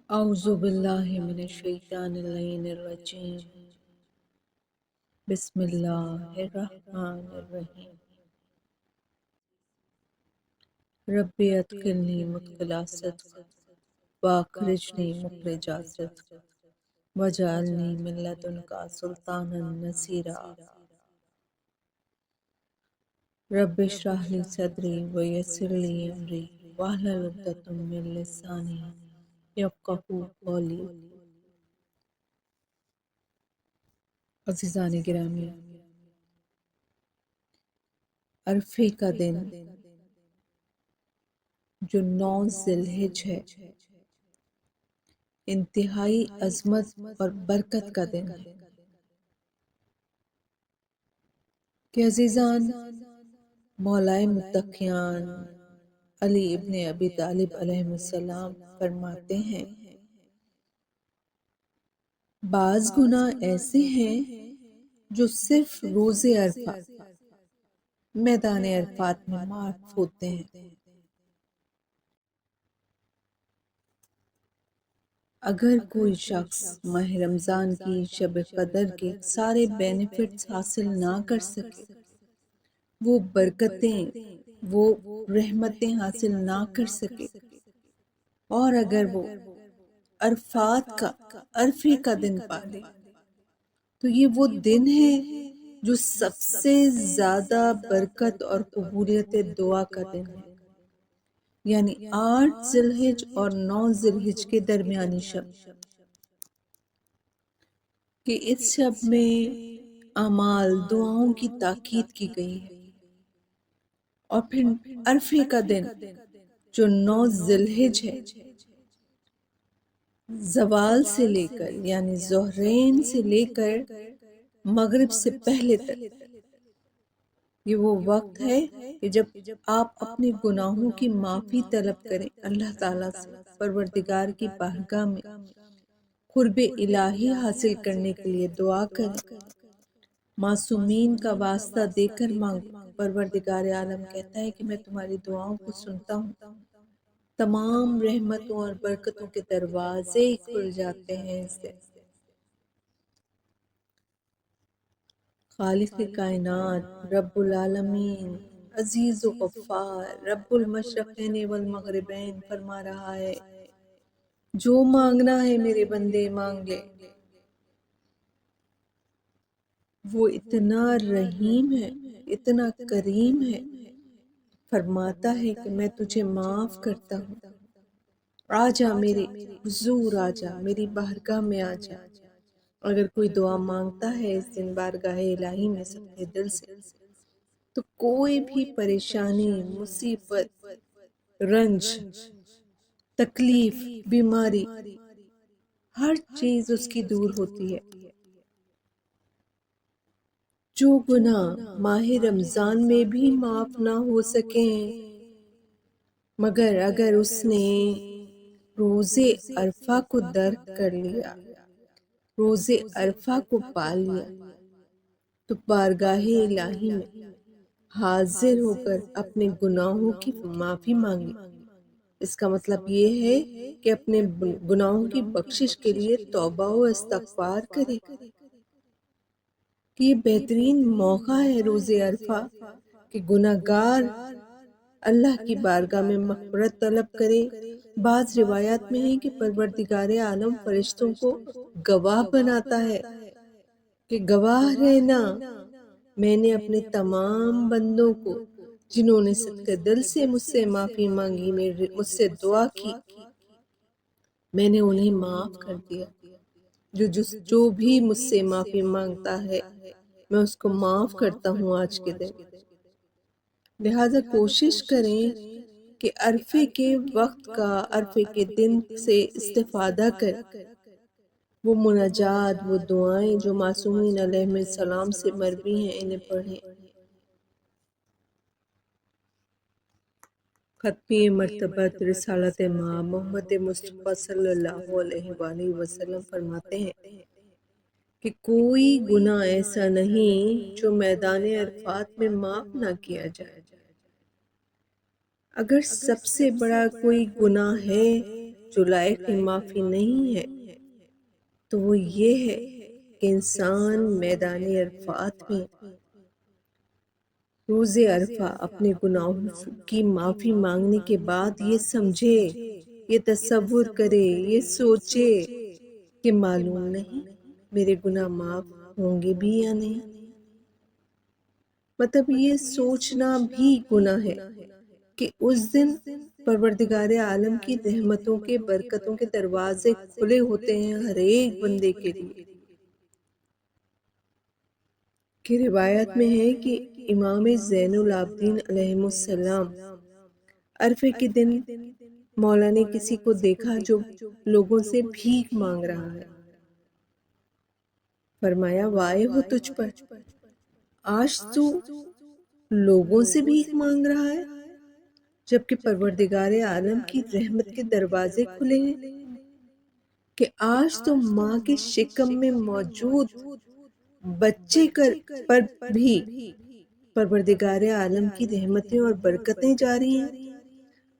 اعوذ باللہ من الشیطان اللعین الرجیم بسم اللہ الرحمن الرحیم رب ادخلنی مدخل صدق واخرجنی مخرج صدق واجعلنی من لدنک سلطانا نصیرا رب اشرح لی صدری ویسر لی امری واحلل عقدۃ من لسانی یفقہوا قولی۔ عزیزان گرامی، عرفے کا دن جو 9 ذی الحجہ ہے، انتہائی عظمت اور برکت کا دن ہے کہ عزیزان، مولائے متقیان علی ابن ابی طالب علیہ السلام فرماتے ہیں، بعض گناہ ایسے ہیں جو صرف روز عرفہ میدان عرفات میں معاف ہوتے ہیں۔ اگر کوئی شخص ماہ رمضان کی شب قدر کے سارے بینیفٹس حاصل نہ کر سکے، وہ برکتیں، وہ رحمتیں حاصل نہ کر سکے، اور اگر وہ عرفے کا دن پالے تو یہ وہ دن ہے جو سب سے زیادہ برکت اور قبولیت دعا کا دن ہے، یعنی 8 ذی الحجہ اور 9 ذی الحجہ کے درمیانی شب، کہ اس شب میں اعمال دعاؤں کی تاکید کی گئی ہے۔ اور پھر عرفے کا دن جو 9 ذی الحجہ ہے، زوال سے لے کر یعنی ظہرین سے لے کر مغرب سے پہلے تک، یہ وہ وقت ہے کہ جب آپ اپنے گناہوں کی معافی طلب کریں اللہ تعالیٰ سے، پروردگار کی بارگاہ میں قرب الہی حاصل کرنے کے لیے دعا کریں، معصومین کا واسطہ دے کر مانگیں۔ پروردگار عالم کہتا ہے کہ میں تمہاری دعاؤں کو سنتا ہوں، تمام رحمتوں اور برکتوں کے دروازے کھل جاتے ہیں اس سے۔ خالق کائنات، رب العالمین، عزیز و غفار، رب المشرقین والمغربین فرما رہا ہے، جو مانگنا ہے میرے بندے مانگ لے۔ وہ اتنا رحیم ہے، اتنا کریم ہے، فرماتا ہے کہ میں تجھے معاف کرتا ہوں، آجا میرے حضور، آجا میری بارگاہ میں آجا۔ اگر کوئی دعا مانگتا ہے اس دن بارگاہ الہی میں سچے دل سے، تو کوئی بھی پریشانی، مصیبت، رنج، تکلیف، بیماری، ہر چیز اس کی دور ہوتی ہے۔ جو گناہ ماہ رمضان میں بھی معاف نہ ہو سکیں، مگر اگر اس نے روزے عرفہ کو درک کر لیا، روزے عرفہ کو پا لیا، تو بارگاہ الہی میں حاضر ہو کر اپنے گناہوں کی معافی مانگی۔ اس کا مطلب یہ ہے کہ اپنے گناہوں کی بخشش کے لیے توبہ و استغفار کرے، کہ یہ بہترین موقع ہے روز عرفہ کہ گناہ گار اللہ کی بارگاہ میں مغفرت طلب کرے۔ بعض روایات میں ہے کہ پروردگار عالم فرشتوں کو گواہ بناتا ہے کہ گواہ رہنا، میں نے اپنے تمام بندوں کو جنہوں نے صدقے دل سے مجھ سے معافی مانگی، مجھ سے دعا کی، میں نے انہیں معاف کر دیا۔ جو بھی مجھ سے معافی مانگتا ہے میں اس کو معاف کرتا ہوں آج کے دن۔ لہذا کوشش کریں کہ عرفے کے وقت کا، عرفے کے دن سے استفادہ کریں، وہ مناجات، وہ دعائیں جو معصومین علیہ السلام سے مروی ہیں انہیں پڑھیں۔ ختمی مرتبت رسالت ماں محمد مصطفیٰ صلی اللہ علیہ وآلہ وسلم فرماتے ہیں کہ کوئی گناہ ایسا نہیں جو میدان عرفات میں معاف نہ کیا جائے۔ اگر سب سے بڑا کوئی گناہ ہے جو لائق معافی نہیں ہے تو وہ یہ ہے کہ انسان میدان عرفات میں روز عرفہ اپنے گناہوں کی معافی مانگنے کے بعد یہ سمجھے، یہ تصور کرے، یہ سوچے کہ معلوم نہیں میرے گناہ معاف ہوں گے بھی یا نہیں۔ مطلب یہ سوچنا بھی گناہ ہے کہ اس دن پروردگار عالم کی رحمتوں کے برکتوں کے دروازے کھلے ہوتے ہیں ہر ایک بندے کے لیے۔ کہ روایت میں ہے کہ امام زین العابدین علیہ السلام عرفے کے دن مولا نے کسی کو دیکھا جو لوگوں سے بھیک مانگ رہا ہے۔ فرمایا وائے ہو تجھ پر، آج تو لوگوں سے بھیک مانگ رہا ہے جبکہ پروردگار عالم کی رحمت کے دروازے کھلے ہیں، کہ آج تو ماں کے شکم میں موجود بچے پر بھی پروردگار عالم کی رحمتیں اور برکتیں جاری ہیں،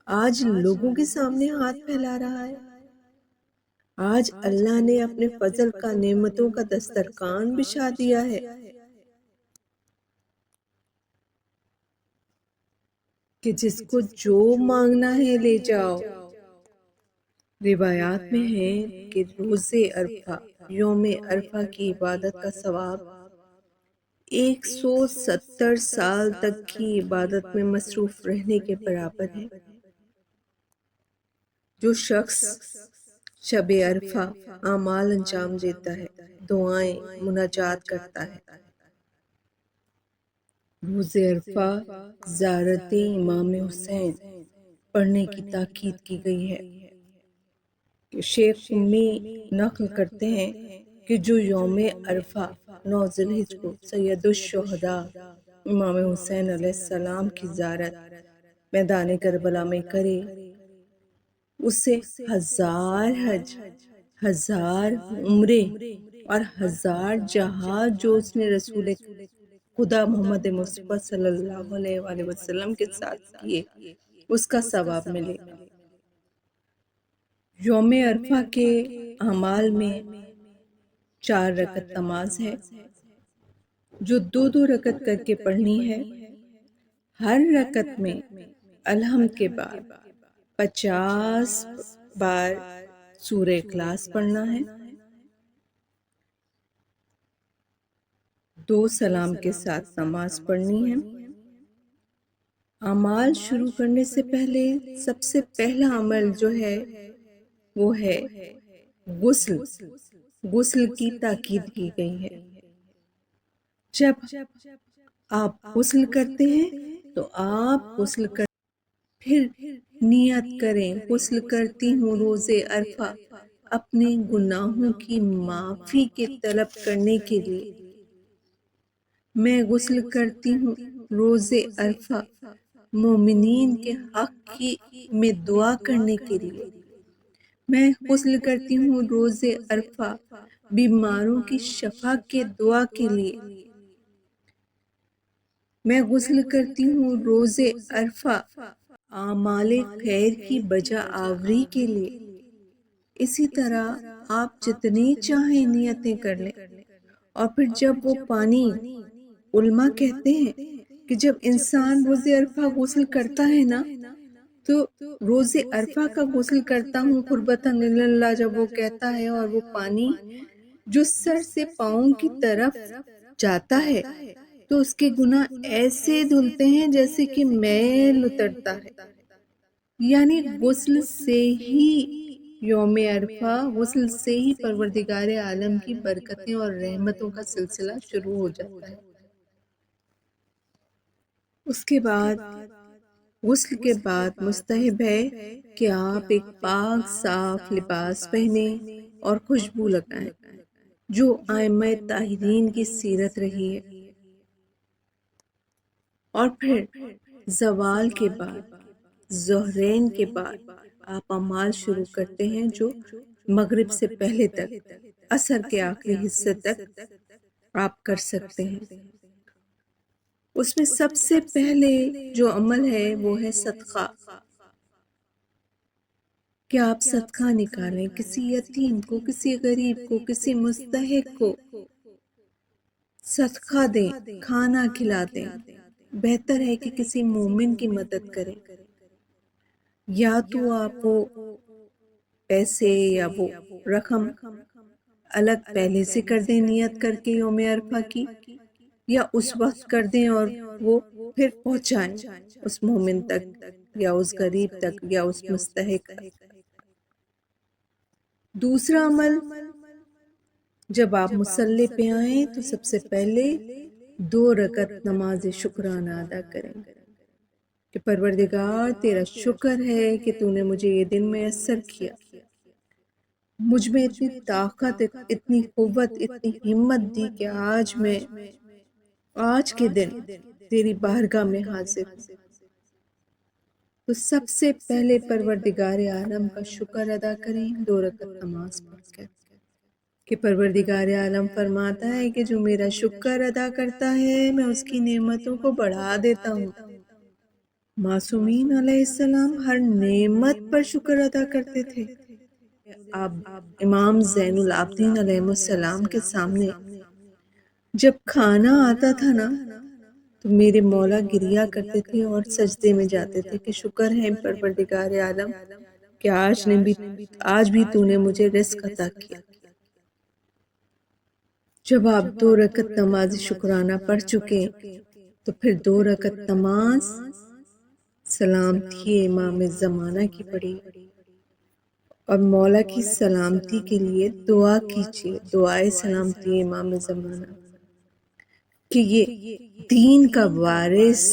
آج لوگوں کے سامنے ہاتھ پھیلا رہا ہے۔ آج اللہ نے اپنے فضل کا نعمتوں کا دسترخوان بچھا دیا ہے کہ جس کو جو مانگنا ہے لے جاؤ۔ روایات میں ہے کہ روز عرفہ، یوم عرفہ کی عبادت کا ثواب 170 سال تک کی عبادت میں مصروف رہنے کے برابر ہے۔ جو شخص شب عرفہ اعمال انجام دیتا ہے، دعائیں مناجات کرتا ہے، روز عرفہ زیارت امام حسین پڑھنے کی تاکید کی گئی ہے۔ کہ شیخ امی نقل کرتے ہیں کہ جو یوم عرفہ 9 ذی الحجہ کو سید الشہداء امام حسین علیہ السلام کی زیارت میدان کربلا میں کرے، اسے 1000 حج، 1000 عمرے اور 1000 جہاد جو اس نے رسول خدا محمد مصطفیٰ صلی اللہ علیہ وآلہ وسلم کے ساتھ کیے، اس کا ثواب ملے گا۔ یوم عرفہ کے اعمال میں 4 رکعت نماز ہے جو 2 رکعت کر کے پڑھنی ہے۔ ہر رکعت میں الحمد کے بعد 50 بار سورہ اخلاص پڑھنا ہے۔ 2 سلام کے ساتھ نماز پڑھنی ہے۔ اعمال شروع کرنے سے پہلے سب سے پہلا عمل جو ہے وہ ہے غسل۔ غسل کی تاکید کی گئی ہے۔ جب آپ غسل کرتے ہیں تو آپ غسل کر پھر نیت کریں، غسل کرتی ہوں روز عرفہ اپنے گناہوں کی معافی کے طلب کرنے کے لیے۔ میں غسل کرتی ہوں روز عرفہ مومنین کے حق میں دعا کرنے کے لیے۔ میں غسل کرتی ہوں روز عرفہ بیماروں کی شفا کے دعا کے لیے۔ میں غسل کرتی ہوں روز عرفہ اعمال خیر کی بجا آوری کے لیے۔ اسی طرح آپ جتنی چاہیں نیتیں کر لیں۔ اور پھر جب وہ پانی، علماء کہتے ہیں کہ جب انسان روز عرفہ غسل کرتا ہے نا تو روز عرفہ کا غسل کرتا ہوں قربتاً اللہ جب وہ کہتا ہے اور وہ پانی جو سر سے پاؤں کی طرف جاتا ہے تو اس کے گناہ ایسے دھلتے ہیں جیسے کہ میل اترتا ہے۔ یعنی غسل سے ہی یوم عرفہ، غسل سے ہی پروردگار عالم کی برکتیں اور رحمتوں کا سلسلہ شروع ہو جاتا ہے۔ اس کے بعد غسل کے بعد مستحب ہے کہ آپ ایک پاک صاف لباس پہنیں اور خوشبو لگائیں جو ائمہ طاہرین کی سیرت رہی ہے۔ اور پھر زوال کے بعد، ظہرین کے بعد آپ اعمال شروع کرتے ہیں جو مغرب سے پہلے تک، عصر کے آخری حصے تک آپ کر سکتے ہیں۔ اس میں سب سے پہلے جو عمل ہے وہ ہے صدقہ۔ کہ آپ صدقہ نکالیں، کسی یتیم کو، کسی غریب کو، کسی مستحق کو صدقہ دیں، کھانا کھلا دیں۔ بہتر ہے کہ کسی مومن کی مدد کریں، یا تو آپ وہ پیسے یا وہ رقم الگ پہلے سے کر دیں نیت کر کے یوم عرفہ کی، یا اس وقت کر دیں اور وہ پھر پہنچائیں اس مومن تک یا اس غریب تک یا اس مستحق تک۔ دوسرا عمل، جب آپ مصلی پہ آئیں تو سب سے پہلے 2 رکعت نماز شکرانہ ادا کریں کہ پروردگار تیرا شکر ہے کہ تو نے مجھے یہ دن میسر کیا، مجھ میں اتنی طاقت، اتنی قوت، اتنی ہمت دی کہ آج کے دن تیری بارگاہ میں حاضر ہوں۔ تو سب سے پہلے پروردگار عالم کا شکر ادا کریں 2 رکعت نماز پڑھ کر، کہ پروردگار عالم فرماتا ہے کہ جو میرا شکر ادا کرتا ہے میں اس کی نعمتوں کو بڑھا دیتا ہوں۔ معصومین علیہ السلام ہر نعمت پر شکر ادا کرتے تھے۔ اب امام زین العابدین علیہ السلام کے سامنے جب کھانا آتا تھا نا تو میرے مولا گریا کرتے تھے اور سجدے میں جاتے تھے کہ شکر ہے پروردگار عالم کہ آج بھی تو نے مجھے رزق عطا کیا۔ جب آپ 2 رکعت نماز شکرانہ پڑھ چکے تو پھر 2 رکعت نماز سلامتی امام زمانہ کی پڑھی اور مولا کی سلامتی کے لیے دعا کیجیے، دعائے سلامتی امام زمانہ، کہ یہ دین کا وارث،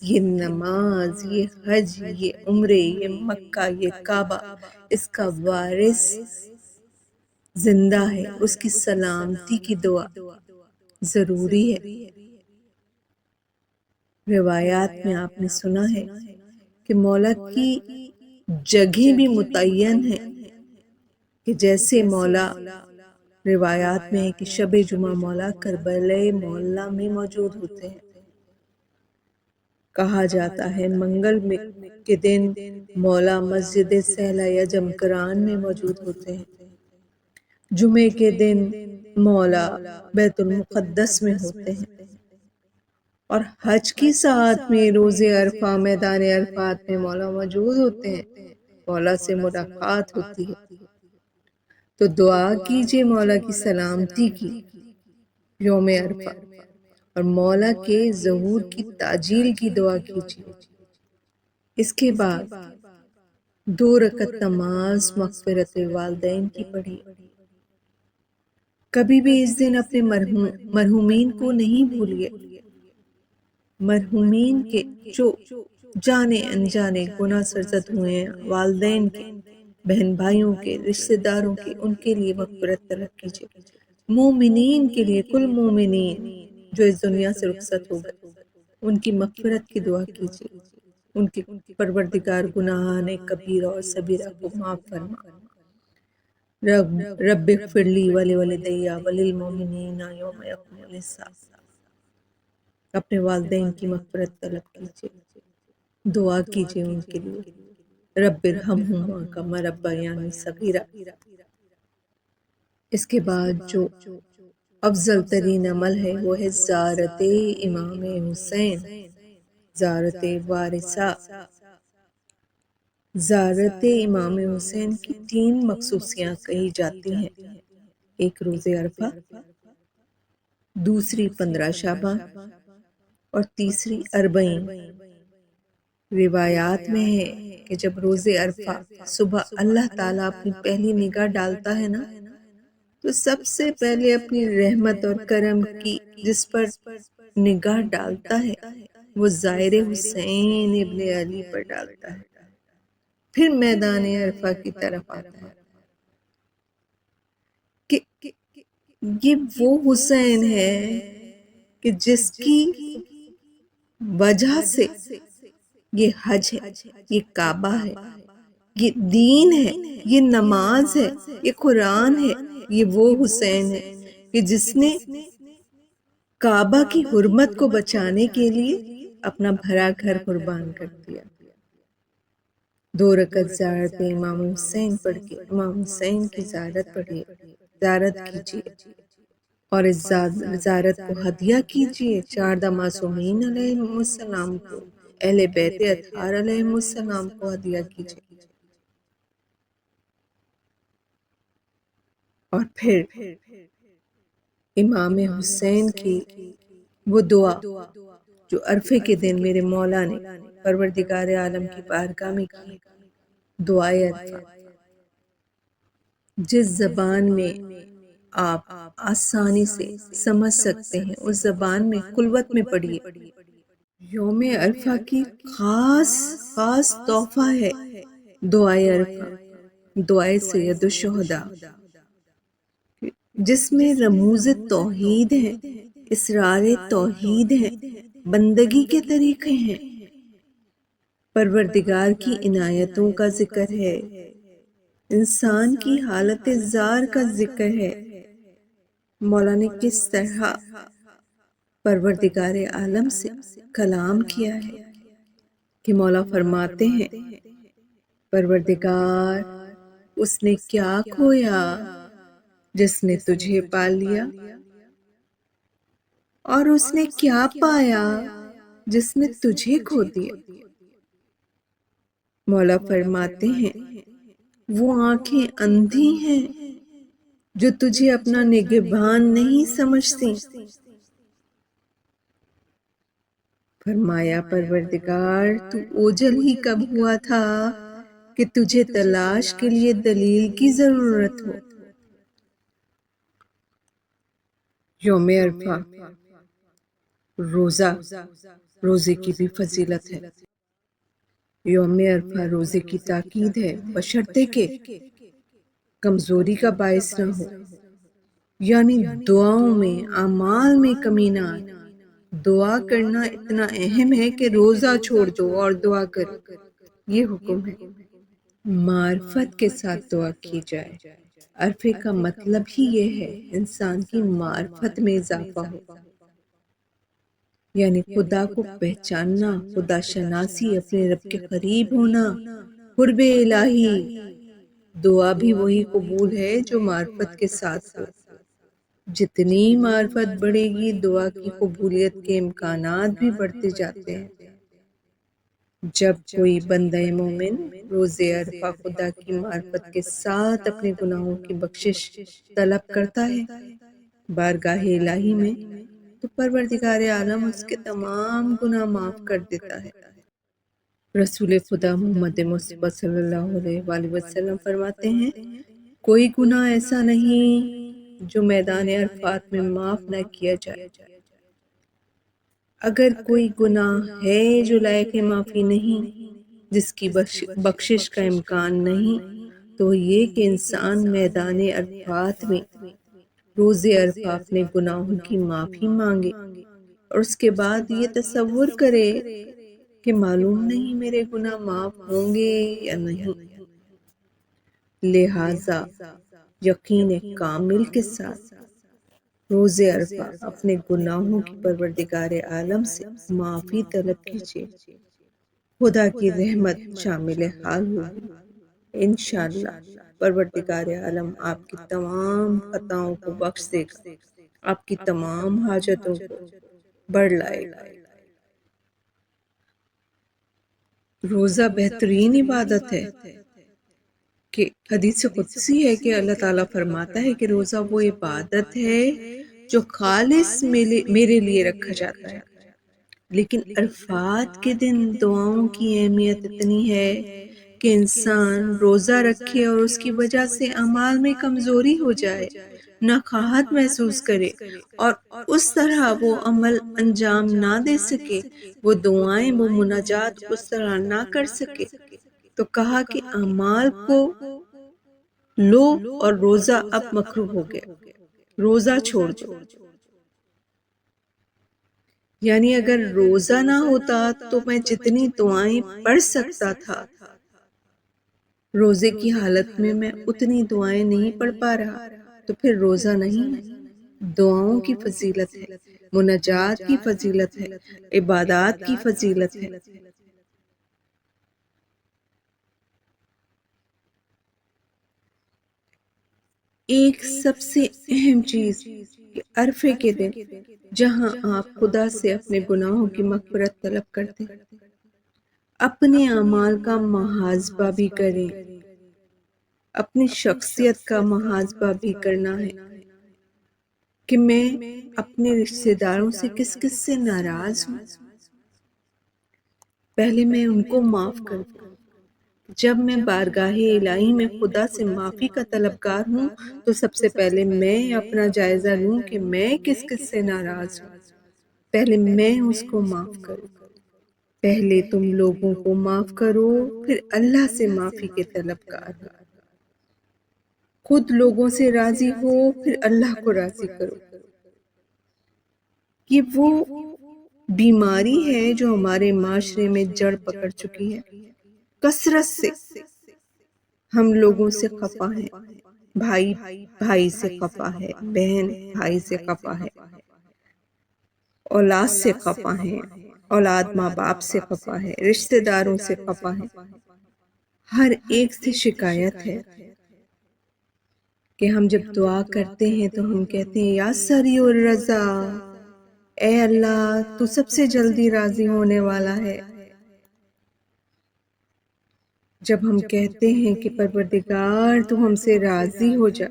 یہ نماز، یہ حج، یہ عمرے، یہ مکہ، یہ کعبہ، اس کا وارث زندہ ہے، اس کی سلامتی کی دعا ضروری ہے۔ روایات میں آپ نے سنا ہے کہ مولا کی جگہیں بھی متعین ہیں، کہ جیسے مولا روایات میں ہے کہ شب جمعہ مولا کربلا معلیٰ میں موجود ہوتے ہیں۔ کہا جاتا ہے منگل کے دن مولا مسجد سہلہ یا جمکران میں موجود ہوتے ہیں، جمعے کے دن مولا بیت المقدس میں ہوتے ہیں، اور حج کی ساعت میں روز عرفہ میدان عرفات میں مولا موجود ہوتے ہیں، مولا سے ملاقات ہوتی ہے۔ تو دعا کیجئے مولا کی سلامتی کی یوم عرفہ، اور مولا کے ظہور کی تعجیل کی دعا کیجئے۔ اس کے بعد 2 رکعت نماز مغفرت والدین کی پڑھی۔ کبھی بھی اس دن اپنے مرحومین کو نہیں بھولیے، مرحومین کے جو جانے انجانے گناہ سرزد ہوئے ہیں، والدین کے، بہن بھائیوں کے، رشتہ داروں کے، ان کے لیے مغفرت طلب کیجیے۔ مومنین کے لیے، کل مومنین جو اس دنیا سے رخصت ہو گئے، ان کی مغفرت کی دعا کیجیے، ان کے پروردگار گناہان کبیرہ اور صغیرہ کو معاف فرما۔ رب اغفر لی ولوالدی وللمؤمنین یوم یقوم الحساب۔ اپنے والدین کی مغفرت طلب کیجیے، دعا کیجیے ان کے لیے، رب ارحمہما کما ربیانی صغیرا۔ اس کے بعد جو افضل ترین عمل ہے وہ ہے زیارت امام حسین، زیارت وارثہ۔ زیارت امام حسین کی 3 مخصوصیات کہی جاتی ہیں، ایک روز عرفہ، دوسری 15 شعبان اور تیسری 40۔ روایات میں ہے کہ جب روز عرفہ صبح اللہ تعالیٰ اپنی پہلی نگاہ ڈالتا ہے نا تو سب سے پہلے اپنی رحمت اور کرم کی جس پر نگاہ ڈالتا ہے وہ زائر حسین ابن علی پر ڈالتا ہے، پھر میدان عرفہ کی طرف آتا ہے کہ یہ وہ حسین ہے کہ جس کی وجہ سے یہ حج ہے، یہ کعبہ ہے، یہ دین ہے، یہ نماز ہے، یہ قرآن ہے۔ یہ وہ حسین ہے کہ جس نے کعبہ کی حرمت کو بچانے کے لیے اپنا بھرا گھر قربان کر دیا۔ 2 رکعت زیارت امام حسین پڑھ کے امام حسین کی زیارت کیجیے اور اس زیارت کو ہدیہ کیجیے 4 معصومین علیہ السلام کو، اہل بیت اطہار علیہ السلام کو ہدیہ کیجیے۔ اور پھر امام حسین کی وہ دعا جو عرفے کے دن میرے مولا نے پروردگار عالم کی بارگاہ میں کی، دعائے عرفہ، جس زبان میں آپ آسانی سے سمجھ سکتے ہیں اس زبان میں خلوت میں پڑھیے۔ یوم عرفہ کی خاص تحفہ ہے دعائے عرفہ، دعائے سید الشہداء، جس میں رموز توحید ہیں، اسرار توحید ہیں، بندگی کے طریقے ہیں، پروردگار کی عنایتوں کا ذکر ہے، انسان کی حالت زار کا ذکر ہے، مولا نے کس طرح پروردگار عالم سے کلام کیا ہے کہ مولا فرماتے ہیں پروردگار اس نے کیا کھویا جس نے تجھے پا لیا، اور اس نے کیا پایا جس نے تجھے کھو دیا۔ مولا فرماتے ہیں وہ آنکھیں اندھی ہیں جو تجھے اپنا نگہبان نہیں سمجھتی۔ فرمایا پروردگار تو اوجل ہی کب ہوا تھا کہ تجھے تلاش کے لیے دلیل کی ضرورت ہو۔ یوم عرفہ روزے کی بھی فضیلت ہے۔ یوم عرفہ روزے کی تاکید ہے، بشرطے کہ کمزوری کا باعث نہ ہو، یعنی دعاؤں میں اعمال میں کمی نہ آئے۔ دعا کرنا اتنا اہم ہے کہ روزہ چھوڑ دو اور دعا کرو، یہ حکم ہے۔ معرفت کے ساتھ دعا کی جائے، عرفے کا مطلب ہی یہ ہے انسان کی معرفت میں اضافہ ہو، یعنی خدا کو پہچاننا، خدا شناسی، اپنے رب کے قریب ہونا، قرب الہی۔ دعا بھی وہی قبول ہے جو معرفت کے ساتھ ہو۔ جتنی معرفت بڑھے گی دعا کی قبولیت کے امکانات بھی بڑھتے جاتے ہیں۔ جب کوئی بندہ مومن روز عرفہ خدا کی معرفت کے ساتھ اپنے گناہوں کی بخشش طلب کرتا ہے بارگاہ الہی میں، تو پروردگار عالم اس کے تمام گناہ معاف کر دیتا ہے۔ رسول خدا محمد مصطفیٰ صلی اللہ علیہ وآلہ وسلم فرماتے ہیں کوئی گناہ ایسا نہیں جو میدان عرفات میں معاف نہ کیا جائے۔ اگر کوئی گناہ ہے جو لائق معافی نہیں، جس کی بخشش کا امکان نہیں، تو یہ کہ انسان میدان عرفات میں روز عرفہ اپنے گناہوں کی معافی مانگے اور اس کے بعد یہ تصور کرے کہ معلوم نہیں میرے گناہ معاف ہوں گے یا نہیں۔ لہٰذا یقین کامل کے ساتھ روز عرفہ اپنے گناہوں کی پروردگار عالم سے معافی طلب کیجیے، خدا کی رحمت شامل حال ہوگی۔ انشاءاللہ پروردگار عالم آپ کی تمام خطاؤں کو بخش دے گا، آپ کی تمام حاجتوں کو بڑھ لائے گا۔ روزہ بہترین عبادت ہے کہ حدیث قدسی ہے کہ اللہ تعالیٰ فرماتا ہے کہ روزہ وہ عبادت ہے جو خالص میرے لیے رکھا جاتا ہے، لیکن عرفات کے دن دعاؤں کی اہمیت اتنی ہے کہ انسان روزہ رکھے اور اس کی وجہ سے اعمال میں کمزوری ہو جائے، ناقاہت محسوس کرے اور اس طرح وہ عمل انجام نہ دے سکے، وہ دعائیں، وہ مناجات اس طرح نہ کر سکے، تو کہا کہ اعمال کو لو اور روزہ اب مکروہ ہو گیا، روزہ چھوڑ دو۔ یعنی اگر روزہ نہ ہوتا تو میں جتنی دعائیں پڑھ سکتا تھا، روزے کی حالت میں میں اتنی دعائیں نہیں پڑھ پا رہا، تو پھر روزہ نہیں ہے۔ دعاؤں کی فضیلت ہے، مناجات کی فضیلت ہے، عبادات کی فضیلت ہے۔ ایک سب سے اہم چیز کہ عرفے کے دن جہاں آپ خدا سے اپنے گناہوں کی مغفرت طلب کرتے ہیں، اپنے اعمال کا محاسبہ بھی کریں، اپنی شخصیت کا محاسبہ بھی کرنا ہے کہ میں اپنے رشتہ داروں سے کس کس سے ناراض ہوں، پہلے میں ان کو معاف کر دوں۔ جب میں بارگاہ الہی میں خدا سے معافی کا طلبگار ہوں تو سب سے پہلے میں اپنا جائزہ لوں کہ میں کس کس سے ناراض ہوں، پہلے میں اس کو معاف کروں۔ پہلے تم لوگوں کو معاف کرو، پھر اللہ سے معافی کے طلبگار ہو۔ خود لوگوں سے راضی ہو، پھر اللہ کو راضی کرو۔ یہ وہ بیماری ہے جو ہمارے معاشرے میں جڑ پکڑ چکی ہے۔ کثرت سے ہم لوگوں سے خفا ہیں، بھائی بھائی سے خفا ہے، بہن بھائی سے خفا ہے، اولاد سے خفا ہے، اولاد ماں باپ سے خفا ہے، رشتہ داروں سے خفا ہے، ہر ایک سے شکایت ہے کہ ہم جب دعا کرتے ہیں تو ہم کہتے ہیں یا سریع الرضا، اے اللہ تو سب سے جلدی راضی ہونے والا ہے۔ جب ہم کہتے ہیں کہ پروردگار تو ہم سے راضی ہو جا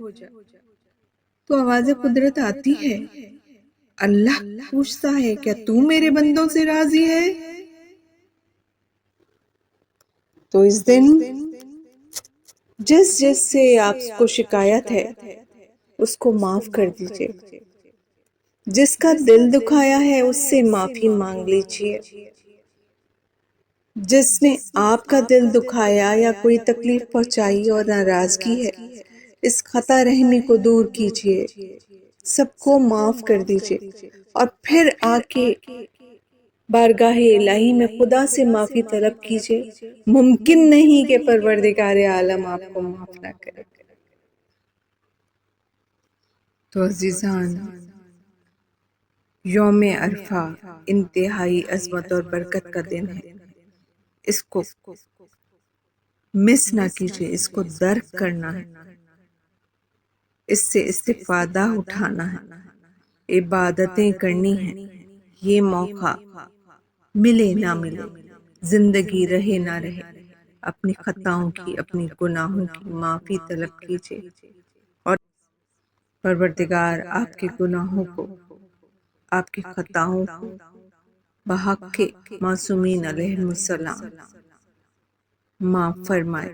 تو آواز قدرت آتی ہے، اللہ پوچھتا ہے کیا تو میرے بندوں سے راضی ہے؟ تو اس دن جس سے آپ کو شکایت ہے اس کو معاف کر دیجئے، جس کا دل دکھایا ہے اس سے معافی مانگ لیجئے، جس نے آپ کا دل دکھایا یا کوئی تکلیف پہنچائی اور ناراضگی ہے، اس خطا رحمی کو دور کیجئے، سب کو معاف کر دیجئے، اور پھر آ کے بارگاہ الہی میں خدا سے معافی طلب کیجئے۔ ممکن نہیں کہ پروردگار عالم آپ کو معاف نہ کرے۔ تو عزیزان، یوم عرفہ انتہائی عظمت اور برکت کا دن ہے، اس کو مس نہ کیجئے، اس کو درک کرنا ہے، اس سے استفادہ اٹھانا ہے، عبادتیں کرنی ہیں۔ یہ موقع ملے نہ ملے، زندگی رہے نہ رہے، اپنی خطاؤں کی، اپنی گناہوں کی معافی طلب کیجئے، اور پروردگار آپ کے گناہوں کو، آپ کی خطاؤں کو بحق کے معصومین علیہم السلام معاف فرمائے،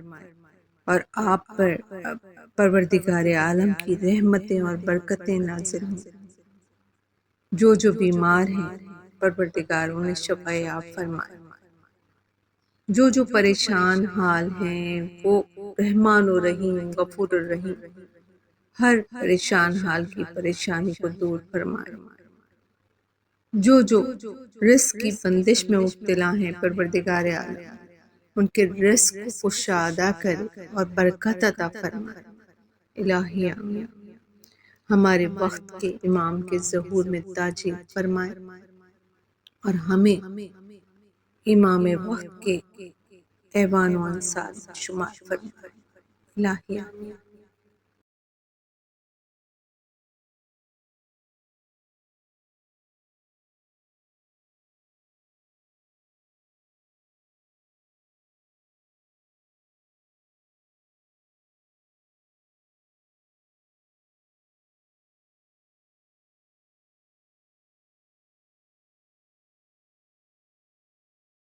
اور آپ پر پروردگار عالم کی رحمتیں اور برکتیں نازل ہوں۔ جو بیمار ہیں پروردگار انہیں شفا یاب فرمائے، جو پریشان حال ہیں وہ رحمان الرحیم غفور الرحیم ہر پریشان حال کی پریشانی کو دور فرمائے، جو رزق کی بندش میں مبتلا ہیں پروردگار عالم ان کے رزق کو کشادہ کرے اور برکت عطا فرمائے۔ الہی آمین۔ ہمارے وقت کے امام کے ظہور میں تاجیل فرمائے اور ہمیں امام وقت کے ایوان و انصار میں شمار فرمائے۔ الہی آمین۔